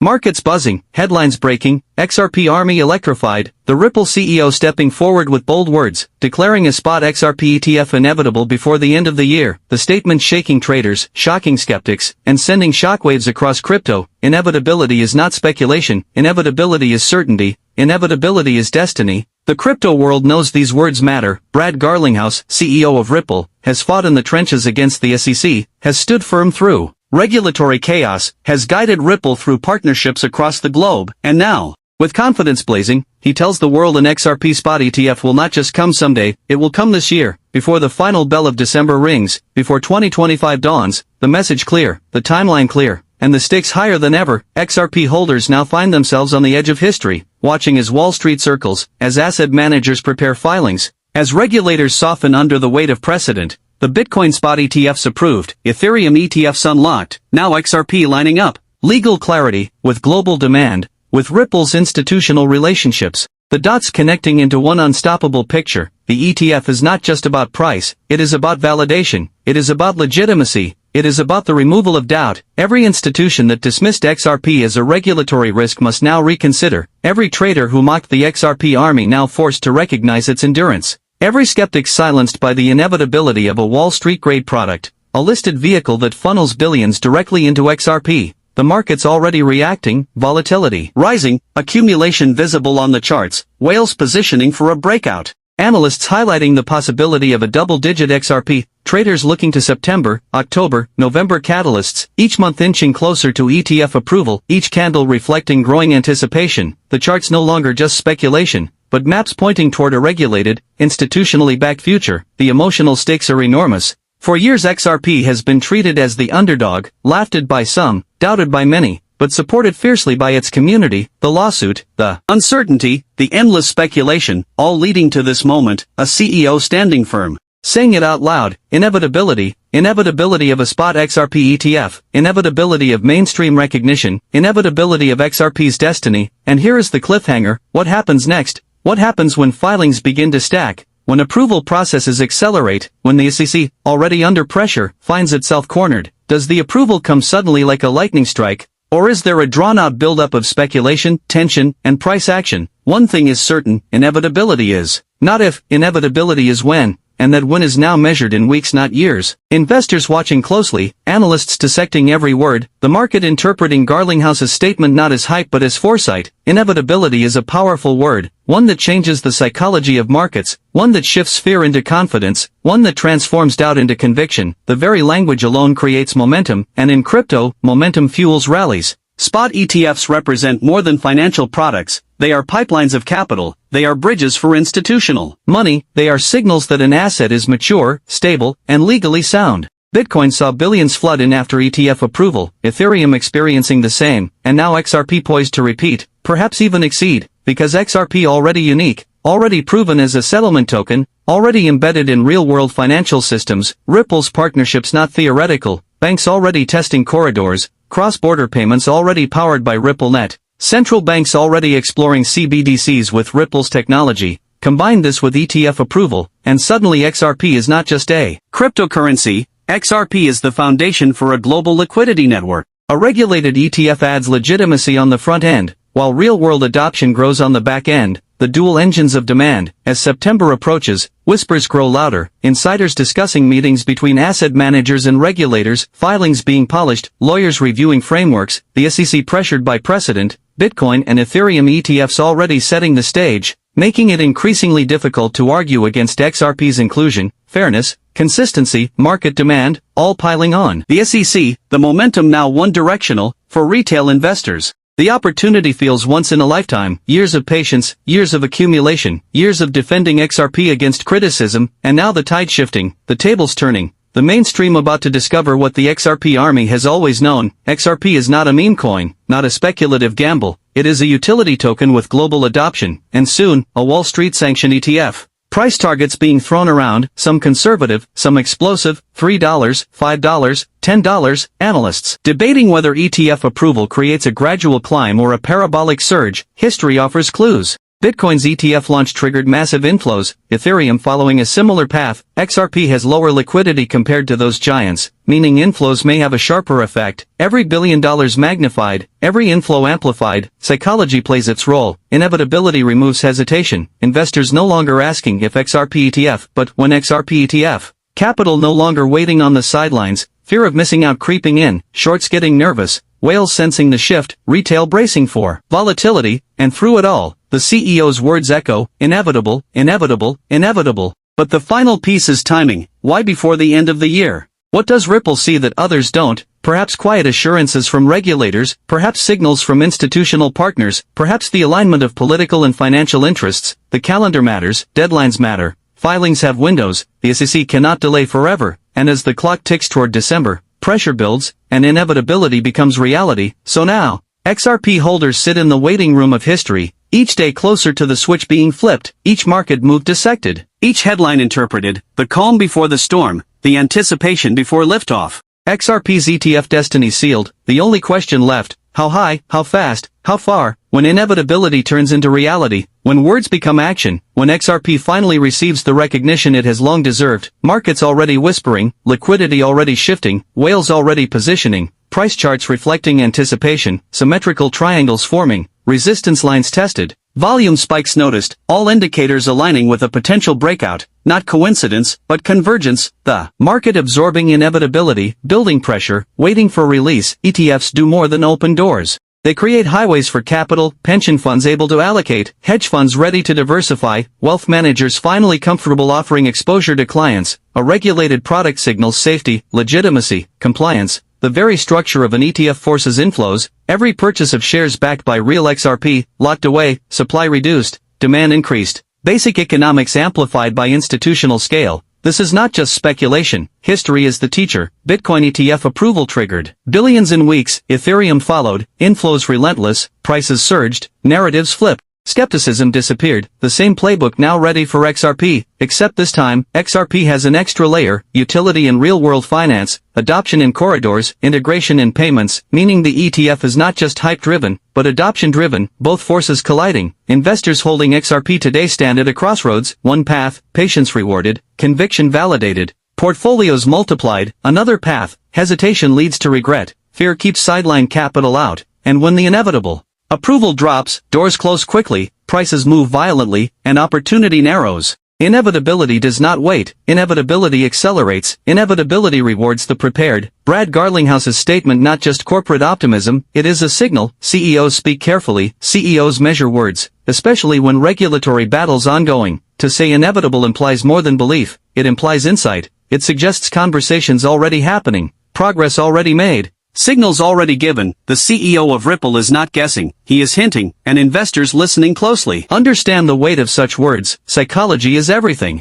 Markets buzzing, headlines breaking, XRP army electrified, the Ripple CEO stepping forward with bold words, declaring a Spot XRP ETF inevitable before the end of the year, the statement shaking traders, shocking skeptics, and sending shockwaves across crypto. Inevitability is not speculation, inevitability is certainty, inevitability is destiny. The crypto world knows these words matter. Brad Garlinghouse, CEO of Ripple, has fought in the trenches against the SEC, has stood firm through regulatory chaos, has guided Ripple through partnerships across the globe, and now, with confidence blazing, he tells the world an XRP Spot ETF will not just come someday, it will come this year, before the final bell of December rings, before 2025 dawns, the message clear, the timeline clear, and the stakes higher than ever. XRP holders now find themselves on the edge of history, watching as Wall Street circles, as asset managers prepare filings, as regulators soften under the weight of precedent. The Bitcoin Spot ETFs approved, Ethereum ETFs unlocked, now XRP lining up. Legal clarity, with global demand, with Ripple's institutional relationships, the dots connecting into one unstoppable picture. The ETF is not just about price, it is about validation, it is about legitimacy, it is about the removal of doubt. Every institution that dismissed XRP as a regulatory risk must now reconsider. Every trader who mocked the XRP army now forced to recognize its endurance. Every skeptic silenced by the inevitability of a Wall Street-grade product, a listed vehicle that funnels billions directly into XRP. The market's already reacting, volatility rising, accumulation visible on the charts, whales positioning for a breakout. Analysts highlighting the possibility of a double-digit XRP, traders looking to September, October, November catalysts, each month inching closer to ETF approval, each candle reflecting growing anticipation. The chart's no longer just speculation, but maps pointing toward a regulated, institutionally backed future. The emotional stakes are enormous. For years XRP has been treated as the underdog, laughed at by some, doubted by many, but supported fiercely by its community. The lawsuit, the uncertainty, the endless speculation, all leading to this moment, a CEO standing firm, saying it out loud: inevitability, inevitability of a Spot XRP ETF, inevitability of mainstream recognition, inevitability of XRP's destiny. And here is the cliffhanger: what happens next? What happens when filings begin to stack? When approval processes accelerate, when the SEC, already under pressure, finds itself cornered? Does the approval come suddenly like a lightning strike? Or is there a drawn-out buildup of speculation, tension, and price action? One thing is certain: inevitability is not if, inevitability is when, and that when is now measured in weeks, not years. Investors watching closely, analysts dissecting every word, the market interpreting Garlinghouse's statement not as hype but as foresight. Inevitability is a powerful word, one that changes the psychology of markets, one that shifts fear into confidence, one that transforms doubt into conviction. The very language alone creates momentum, and in crypto, momentum fuels rallies. Spot ETFs represent more than financial products. They are pipelines of capital, they are bridges for institutional money, they are signals that an asset is mature, stable, and legally sound. Bitcoin saw billions flood in after ETF approval, Ethereum experiencing the same, and now XRP poised to repeat, perhaps even exceed, because XRP already unique, already proven as a settlement token, already embedded in real-world financial systems. Ripple's partnerships not theoretical, banks already testing corridors, cross-border payments already powered by RippleNet, central banks already exploring CBDCs with Ripple's technology. Combine this with ETF approval, and suddenly XRP is not just a cryptocurrency, XRP is the foundation for a global liquidity network. A regulated ETF adds legitimacy on the front end, while real-world adoption grows on the back end. The dual engines of demand. As September approaches, whispers grow louder, insiders discussing meetings between asset managers and regulators, filings being polished, lawyers reviewing frameworks, the SEC pressured by precedent, Bitcoin and Ethereum ETFs already setting the stage, making it increasingly difficult to argue against XRP's inclusion. Fairness, consistency, market demand, all piling on. The SEC, the momentum now one-directional, for retail investors. The opportunity feels once in a lifetime. Years of patience, years of accumulation, years of defending XRP against criticism, and now the tide shifting, the tables turning. The mainstream about to discover what the XRP army has always known. XRP is not a meme coin, not a speculative gamble. It is a utility token with global adoption, and soon, a Wall Street-sanctioned ETF. Price targets being thrown around, some conservative, some explosive, $3, $5, $10, analysts debating whether ETF approval creates a gradual climb or a parabolic surge. History offers clues. Bitcoin's ETF launch triggered massive inflows, Ethereum following a similar path. XRP has lower liquidity compared to those giants, meaning inflows may have a sharper effect. Every $1 billion magnified, every inflow amplified. Psychology plays its role. Inevitability removes hesitation. Investors no longer asking if XRP ETF, but when XRP ETF. Capital no longer waiting on the sidelines. Fear of missing out creeping in. Shorts getting nervous. Whales sensing the shift. Retail bracing for volatility. And through it all, the CEO's words echo, inevitable, inevitable, inevitable. But the final piece is timing. Why before the end of the year? What does Ripple see that others don't? Perhaps quiet assurances from regulators, perhaps signals from institutional partners, perhaps the alignment of political and financial interests. The calendar matters, deadlines matter, filings have windows, the SEC cannot delay forever, and as the clock ticks toward December, pressure builds, and inevitability becomes reality. So now, XRP holders sit in the waiting room of history, each day closer to the switch being flipped, each market move dissected, each headline interpreted, the calm before the storm, the anticipation before liftoff. XRP's ETF destiny sealed, the only question left, how high, how fast, how far, when inevitability turns into reality, when words become action, when XRP finally receives the recognition it has long deserved, markets already whispering, liquidity already shifting, whales already positioning, price charts reflecting anticipation, symmetrical triangles forming, resistance lines tested, volume spikes noticed, all indicators aligning with a potential breakout, not coincidence, but convergence, the market absorbing inevitability, building pressure, waiting for release. ETFs do more than open doors. They create highways for capital, pension funds able to allocate, hedge funds ready to diversify, wealth managers finally comfortable offering exposure to clients. A regulated product signals safety, legitimacy, compliance. The very structure of an ETF forces inflows. Every purchase of shares backed by real XRP, locked away, supply reduced, demand increased. Basic economics amplified by institutional scale. This is not just speculation, history is the teacher. Bitcoin ETF approval triggered. Billions in weeks, Ethereum followed, inflows relentless, prices surged, narratives flipped. Skepticism disappeared, the same playbook now ready for XRP, except this time, XRP has an extra layer, utility in real-world finance, adoption in corridors, integration in payments, meaning the ETF is not just hype-driven, but adoption-driven, both forces colliding. Investors holding XRP today stand at a crossroads, one path, patience rewarded, conviction validated, portfolios multiplied, another path, hesitation leads to regret, fear keeps sideline capital out, and when the inevitable approval drops, doors close quickly, prices move violently, and opportunity narrows. Inevitability does not wait, inevitability accelerates, inevitability rewards the prepared. Brad Garlinghouse's statement not just corporate optimism, it is a signal. CEOs speak carefully, CEOs measure words, especially when regulatory battles ongoing. To say inevitable implies more than belief, it implies insight, it suggests conversations already happening, progress already made. Signals already given. The CEO of Ripple is not guessing, he is hinting, and investors listening closely. Understand the weight of such words. Psychology is everything.